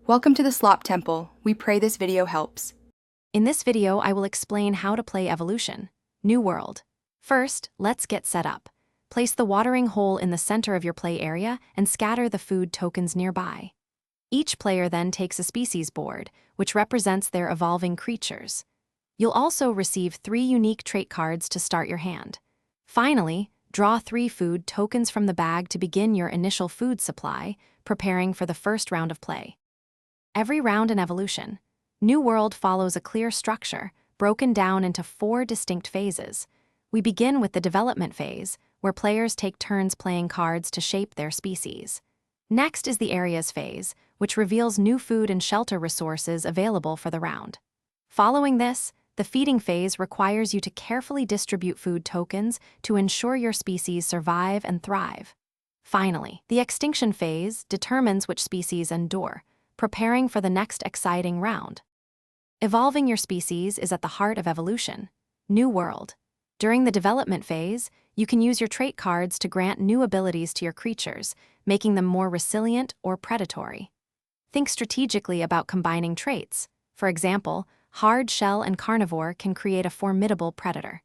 Welcome to the Slop Temple. We pray this video helps. In this video, I will explain how to play Evolution, New World. First, let's get set up. Place the watering hole in the center of your play area and scatter the food tokens nearby. Each player then takes a species board, which represents their evolving creatures. You'll also receive 3 unique trait cards to start your hand. Finally, draw 3 food tokens from the bag to begin your initial food supply, preparing for the first round of play. Every round in Evolution, New World follows a clear structure, broken down into 4 distinct phases. We begin with the development phase, where players take turns playing cards to shape their species. Next is the areas phase, which reveals new food and shelter resources available for the round. Following this, the feeding phase requires you to carefully distribute food tokens to ensure your species survive and thrive. Finally, the extinction phase determines which species endure, preparing for the next exciting round. Evolving your species is at the heart of Evolution, New World. During the development phase, you can use your trait cards to grant new abilities to your creatures, making them more resilient or predatory. Think strategically about combining traits. For example, hard shell and carnivore can create a formidable predator.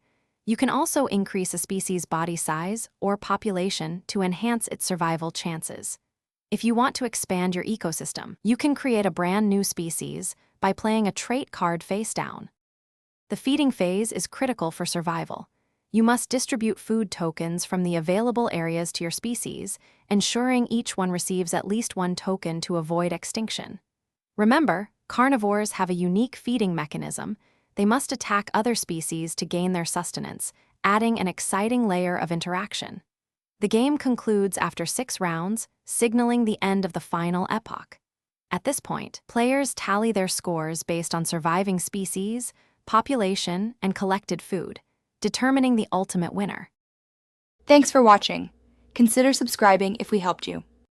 You can also increase a species' body size or population to enhance its survival chances. If you want to expand your ecosystem, you can create a brand new species by playing a trait card face down. The feeding phase is critical for survival. You must distribute food tokens from the available areas to your species, ensuring each one receives at least 1 token to avoid extinction. Remember, carnivores have a unique feeding mechanism. They must attack other species to gain their sustenance, adding an exciting layer of interaction. The game concludes after 6 rounds, signaling the end of the final epoch. At this point, players tally their scores based on surviving species, population, and collected food, determining the ultimate winner. Thanks for watching. Consider subscribing if we helped you.